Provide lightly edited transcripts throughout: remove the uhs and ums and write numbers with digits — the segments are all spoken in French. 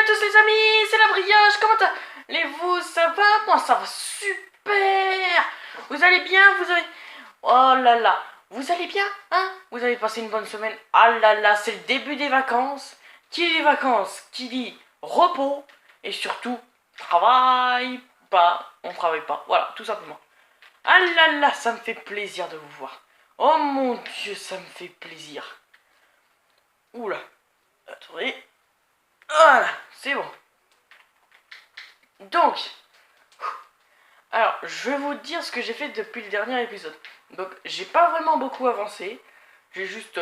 tous les amis, c'est la brioche, comment allez-vous? Ça va? Moi ça va super. Vous allez bien? Vous avez... Oh là là, vous allez bien? Hein? Vous avez passé une bonne semaine? Ah là là, c'est le début des vacances. Qui dit vacances? Qui dit repos? Et surtout, travail pas. On travaille pas, voilà, tout simplement. Ah là là, ça me fait plaisir de vous voir. Oh mon Dieu, ça me fait plaisir. Oula, attendez. Voilà, c'est bon. Donc, alors, je vais vous dire ce que j'ai fait depuis le dernier épisode. Donc, j'ai pas vraiment beaucoup avancé. J'ai juste...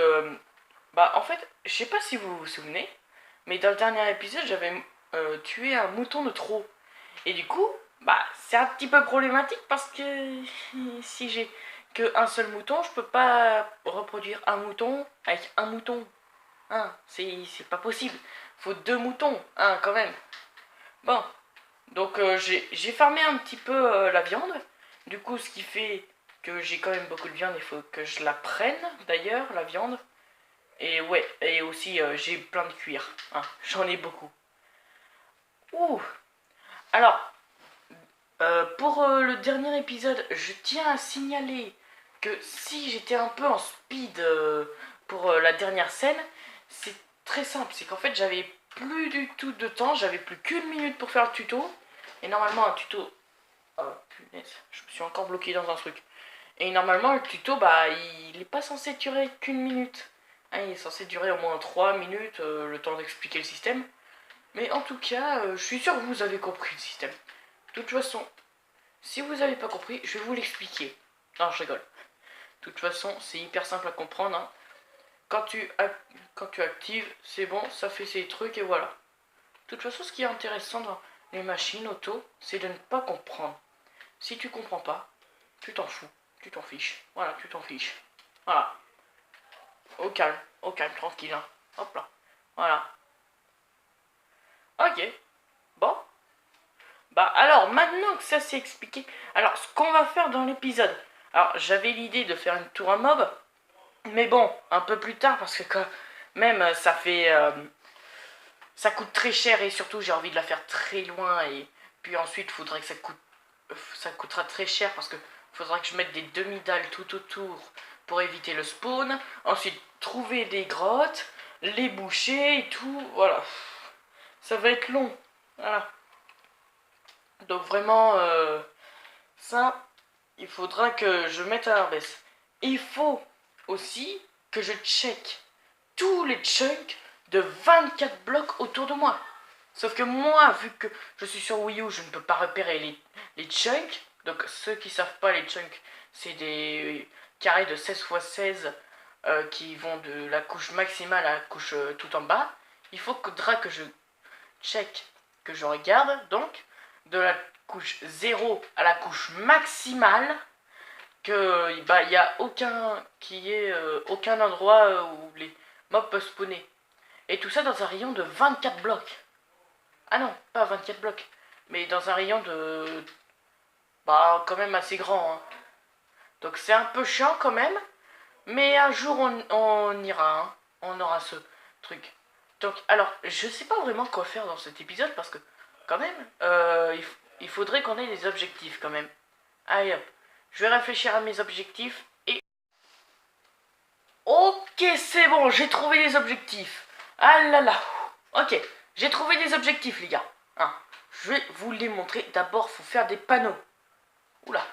en fait, je sais pas si vous vous souvenez, mais dans le dernier épisode, j'avais tué un mouton de trop. Et du coup, c'est un petit peu problématique parce que si j'ai que un seul mouton, je peux pas reproduire un mouton avec un mouton. Hein, c'est pas possible. Faut deux moutons, hein, quand même. Bon, donc j'ai farmé un petit peu la viande. Du coup, ce qui fait que j'ai quand même beaucoup de viande, il faut que je la prenne d'ailleurs, la viande. Et ouais, et aussi j'ai plein de cuir. Hein, j'en ai beaucoup. Ouh. Alors, pour le dernier épisode, je tiens à signaler que si j'étais un peu en speed pour la dernière scène, c'est très simple. C'est qu'en fait, j'avais plus du tout de temps, j'avais plus qu'une minute pour faire le tuto. Et normalement, un tuto... Oh punaise, je me suis encore bloqué dans un truc. Et normalement, le tuto, il est pas censé durer qu'une minute. Hein, il est censé durer au moins 3 minutes, le temps d'expliquer le système. Mais en tout cas, je suis sûr que vous avez compris le système. De toute façon, si vous n'avez pas compris, je vais vous l'expliquer. Non, je rigole. De toute façon, c'est hyper simple à comprendre. Hein. Quand tu actives, c'est bon, ça fait ses trucs et voilà. De toute façon, ce qui est intéressant dans les machines auto, c'est de ne pas comprendre. Si tu comprends pas, tu t'en fous, tu t'en fiches. Voilà, tu t'en fiches. Voilà. Au calme, tranquille. Hein. Hop là. Voilà. Ok. Bon. Alors, maintenant que ça s'est expliqué, alors ce qu'on va faire dans l'épisode. Alors, j'avais l'idée de faire une tour à mob, mais bon, un peu plus tard, parce que quand même, ça fait... ça coûte très cher, et surtout, j'ai envie de la faire très loin, et puis ensuite, il faudrait que ça coûtera très cher, parce que faudra que je mette des demi-dalles tout autour pour éviter le spawn. Ensuite, trouver des grottes, les boucher et tout, voilà. Ça va être long, voilà. Donc vraiment, ça, il faudra que je mette à la baisse. Il faut aussi que je check tous les chunks de 24 blocs autour de moi. Sauf que moi, vu que je suis sur Wii U, je ne peux pas repérer les chunks. Donc ceux qui savent pas, les chunks, c'est des carrés de 16 x 16 qui vont de la couche maximale à la couche tout en bas. Il faudra que je check, que je regarde donc de la couche 0 à la couche maximale, que il y a aucun endroit où les mobs peuvent spawner. Et tout ça dans un rayon de 24 blocs. Ah non, pas 24 blocs, mais dans un rayon de... quand même assez grand. Hein. Donc c'est un peu chiant quand même, mais un jour on ira, hein. On aura ce truc. Donc, alors, je sais pas vraiment quoi faire dans cet épisode, parce que, quand même, il faudrait qu'on ait des objectifs, quand même. Allez hop, je vais réfléchir à mes objectifs, et... Ok, c'est bon, j'ai trouvé les objectifs. Ah là là. Ok, j'ai trouvé des objectifs, les gars. Hein, je vais vous les montrer. D'abord, faut faire des panneaux. Oula.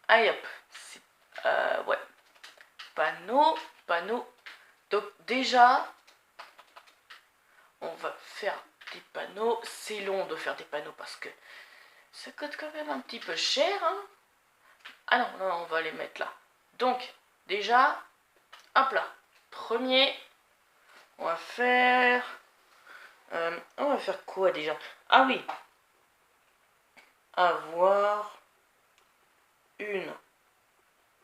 Allez hop. Ouais. Panneaux. Donc, déjà, on va faire des panneaux. C'est long de faire des panneaux parce que ça coûte quand même un petit peu cher. Hein. Ah non, on va les mettre là. Donc, déjà, hop là. Premier, on va faire... quoi déjà? Ah oui. Avoir une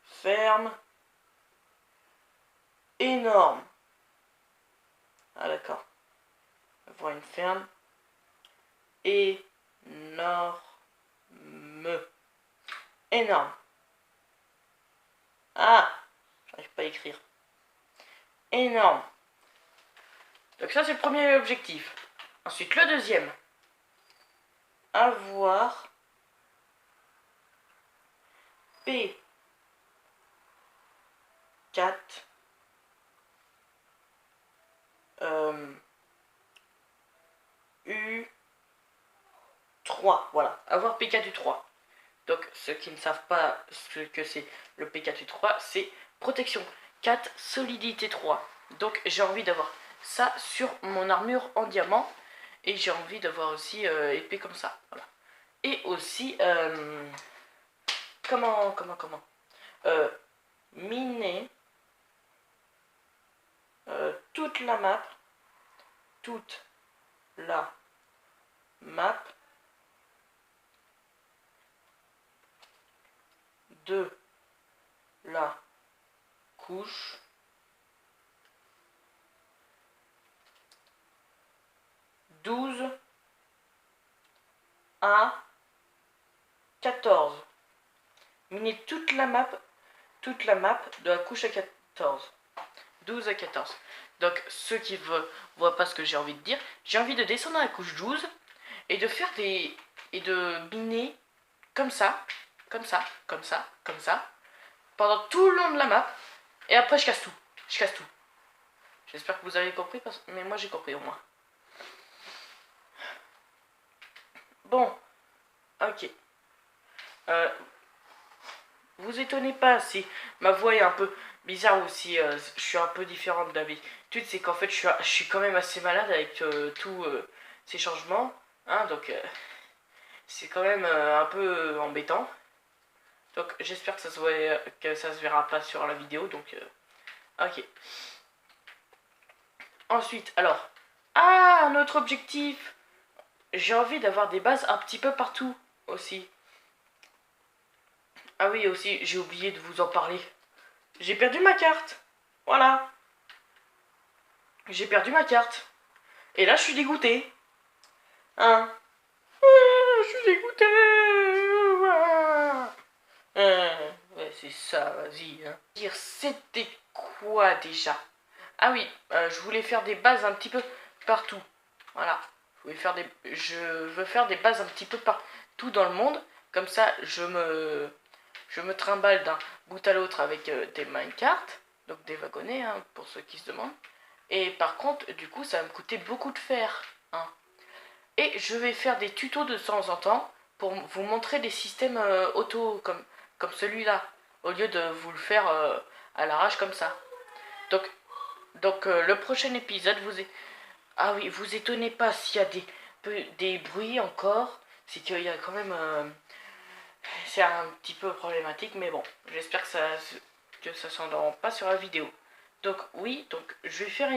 ferme énorme. Ah d'accord. Avoir une ferme énorme. Énorme. Ah, j'arrive pas à écrire. Énorme. Donc ça c'est le premier objectif. Ensuite, le deuxième. Avoir P 4 U 3. Voilà, avoir P4U3. Donc, ceux qui ne savent pas ce que c'est le P4U3, c'est protection 4, solidité 3. Donc, j'ai envie d'avoir ça sur mon armure en diamant. Et j'ai envie d'avoir aussi épée comme ça. Voilà. Et aussi, comment miner toute la map. Toute la map de la couche à 14. Miner toute la map de la couche à 14. 12 à 14. Donc ceux qui ne voient pas ce que j'ai envie de dire, j'ai envie de descendre à la couche 12 et de faire des... et de miner comme ça, comme ça, comme ça, comme ça, pendant tout le long de la map, et après je casse tout. Je casse tout. J'espère que vous avez compris, mais moi j'ai compris au moins. Bon, ok. Vous étonnez pas si ma voix est un peu bizarre ou si je suis un peu différente d'habitude, c'est qu'en fait je suis quand même assez malade avec tous ces changements, hein, donc c'est quand même un peu embêtant. Donc j'espère que ça se verra pas sur la vidéo, donc ok. Ensuite, alors, un autre objectif, j'ai envie d'avoir des bases un petit peu partout aussi. Ah oui, aussi, j'ai oublié de vous en parler. J'ai perdu ma carte. Voilà. J'ai perdu ma carte. Et là, je suis dégoûté. Hein. Je suis dégoûté. Ouais, c'est ça, vas-y. Hein. Dire, c'était quoi déjà? Ah oui, je voulais faire des bases un petit peu partout. Voilà. Je veux faire des bases un petit peu partout dans le monde. Comme ça, je me trimballe d'un bout à l'autre avec des minecarts. Donc des wagonnets, hein, pour ceux qui se demandent. Et par contre, du coup, ça va me coûter beaucoup de fer. Hein. Et je vais faire des tutos de temps en temps pour vous montrer des systèmes auto comme celui-là. Au lieu de vous le faire à l'arrache comme ça. Donc le prochain épisode, ah oui, vous étonnez pas s'il y a des bruits encore. C'est qu'il y a quand même... c'est un petit peu problématique, mais bon, j'espère que ça s'entend pas sur la vidéo. Donc oui, donc je vais faire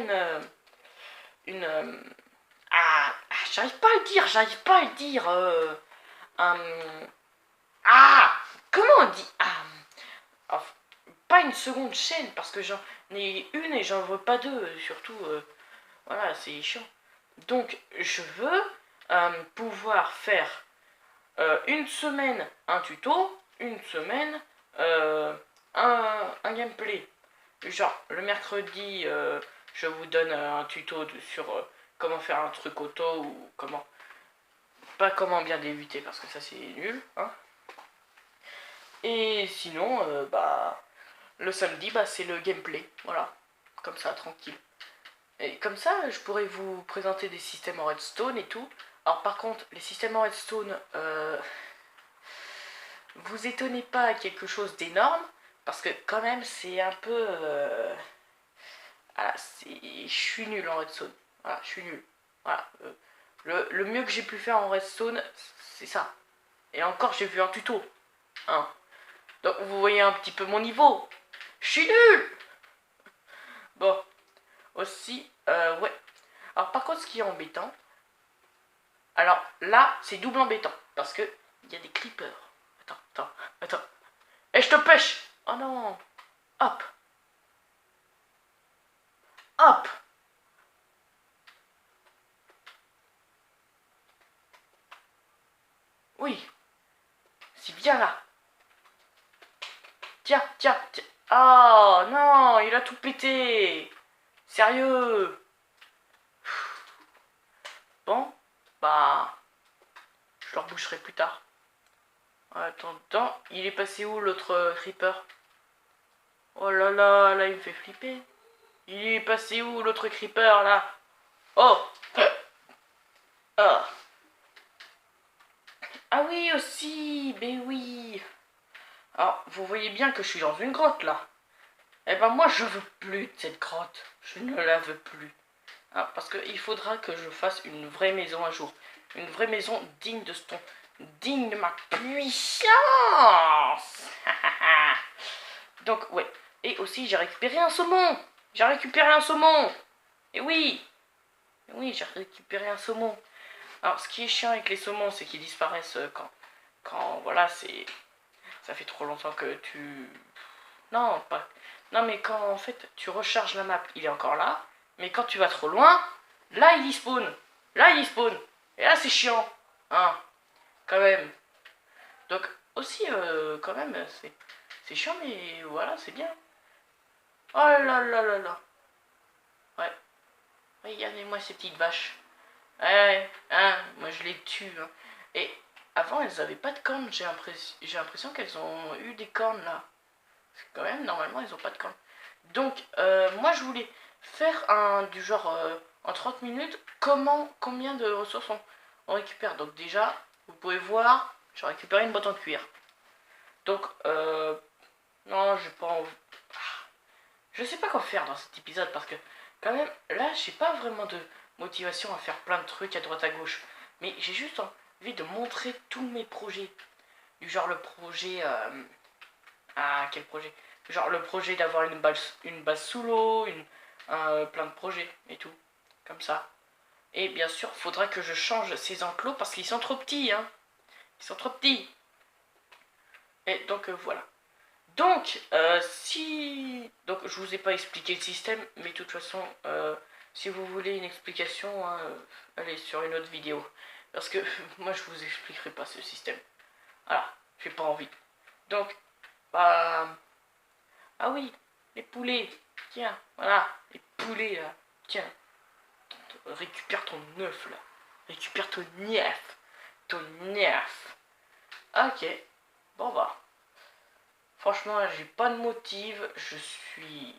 j'arrive pas à le dire, comment on dit pas une seconde chaîne, parce que j'en ai une et j'en veux pas deux, surtout, voilà, c'est chiant. Donc je veux pouvoir faire une semaine un tuto, une semaine un gameplay. Genre, le mercredi, je vous donne un tuto sur comment faire un truc auto ou comment... Pas comment bien débuter parce que ça c'est nul. Hein. Et sinon, le samedi, c'est le gameplay. Voilà, comme ça, tranquille. Et comme ça, je pourrais vous présenter des systèmes en redstone et tout. Alors par contre, les systèmes en redstone, vous étonnez pas à quelque chose d'énorme, parce que quand même c'est un peu... voilà, je suis nul en redstone. Voilà, je suis nul. Voilà. Le mieux que j'ai pu faire en redstone, c'est ça. Et encore, j'ai vu un tuto. Hein. Donc vous voyez un petit peu mon niveau. Je suis nul. Bon. Aussi, ouais. Alors par contre, ce qui est embêtant... Alors là, c'est double embêtant. Parce que il y a des creepers. Attends. Et je te pêche. Oh non. Hop. Oui. C'est bien là. Tiens. Oh non, il a tout pété. Sérieux. Bon. boucherai plus tard. Attends, il est passé où l'autre creeper? Oh là là, là il me fait flipper. Il est passé où l'autre creeper là? Oh ah. Ah oui aussi, ben oui. Alors, vous voyez bien que je suis dans une grotte là. Eh ben moi je veux plus de cette grotte. Je ne la veux plus. Hein, parce qu'il faudra que je fasse une vraie maison un jour. Une vraie maison digne de ce ton. Digne de ma puissance. Donc ouais. Et aussi j'ai récupéré un saumon. J'ai récupéré un saumon. Et oui. Oui, j'ai récupéré un saumon. Alors ce qui est chiant avec les saumons, c'est qu'ils disparaissent quand voilà, c'est... Ça fait trop longtemps que tu... Non, pas... Non, mais quand en fait tu recharges la map, il est encore là. Mais quand tu vas trop loin, là il y spawn. Là il y spawn. Et là c'est chiant. Hein, quand même. Donc aussi, quand même, c'est chiant, mais voilà, c'est bien. Oh là là là là. Ouais. Regardez-moi ces petites vaches. Ouais, hein, moi je les tue. Hein. Et avant, elles avaient pas de cornes. J'ai l'impression qu'elles ont eu des cornes là. Quand même, normalement, elles ont pas de cornes. Donc, moi je voulais faire un du genre en 30 minutes, combien de ressources on récupère. Donc déjà, vous pouvez voir, j'ai récupéré une botte en cuir. Donc, non, j'ai pas envie. Je sais pas quoi faire dans cet épisode parce que quand même, là, j'ai pas vraiment de motivation à faire plein de trucs à droite à gauche. Mais j'ai juste envie de montrer tous mes projets. Du genre le projet... Ah, quel projet? Genre le projet d'avoir une base sous l'eau, plein de projets et tout. Comme ça. Et bien sûr, faudra que je change ces enclos parce qu'ils sont trop petits, hein. Ils sont trop petits. Et donc voilà. Donc, Donc, je vous ai pas expliqué le système, mais de toute façon, si vous voulez une explication, hein, allez sur une autre vidéo. Parce que moi, je vous expliquerai pas ce système. Voilà, j'ai pas envie. Donc, bah... Ah oui, les poulets. Tiens, voilà, les poulets, là. Tiens, récupère ton œuf, là. Récupère ton œuf. Ton œuf. Ok, bon bah... Franchement, là, j'ai pas de motive. Je suis...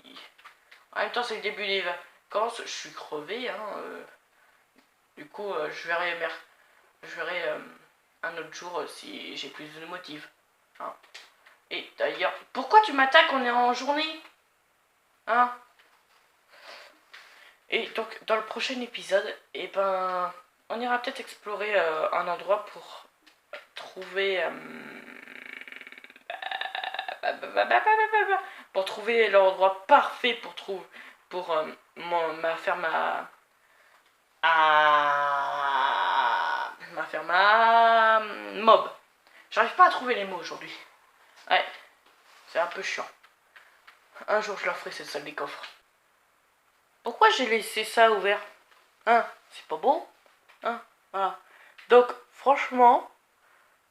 En même temps, c'est le début des vacances. Je suis crevé, hein. Du coup, je verrai un autre jour si j'ai plus de motive. Hein. Et d'ailleurs, pourquoi tu m'attaques? On est en journée. Hein? Et donc, dans le prochain épisode, eh ben, on ira peut-être explorer un endroit pour trouver... pour trouver l'endroit parfait pour ma ferme ma ferme à mob. J'arrive pas à trouver les mots aujourd'hui. Ouais, c'est un peu chiant. Un jour je leur ferai cette salle des coffres. Pourquoi j'ai laissé ça ouvert? Hein, c'est pas beau? Hein, voilà. Donc franchement,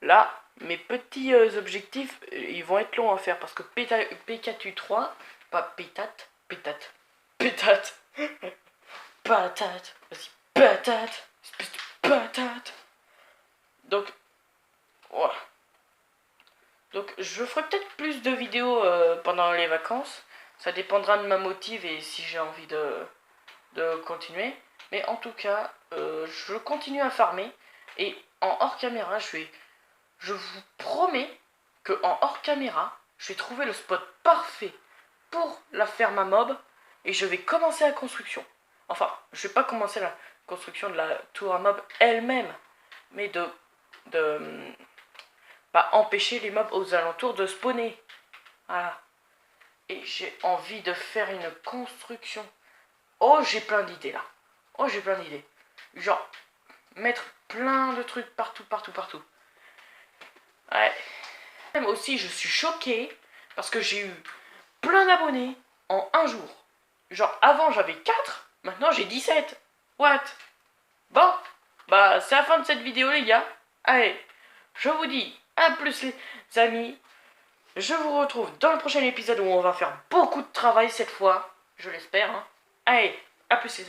là, mes petits objectifs, ils vont être longs à faire parce que PKU3, pas pétate, pétate, pétate, patate, vas-y, patate, espèce de patate. Donc, voilà. Donc, je ferai peut-être plus de vidéos pendant les vacances. Ça dépendra de ma motive et si j'ai envie de continuer. Mais en tout cas, je continue à farmer. Et en hors caméra, je vous promets que en hors caméra, je vais trouver le spot parfait pour la ferme à mob et je vais commencer la construction. Enfin, je vais pas commencer la construction de la tour à mob elle-même, mais empêcher les mobs aux alentours de spawner. Voilà. Et j'ai envie de faire une construction. Oh, j'ai plein d'idées là. Oh, j'ai plein d'idées. Genre, mettre plein de trucs partout, partout, partout. Ouais. Même aussi, je suis choquée parce que j'ai eu plein d'abonnés en un jour. Genre, avant j'avais 4, maintenant j'ai 17. What? Bon, bah c'est la fin de cette vidéo les gars. Allez, je vous dis à plus les amis. Je vous retrouve dans le prochain épisode où on va faire beaucoup de travail cette fois. Je l'espère. Hein. Allez, à plus les amis.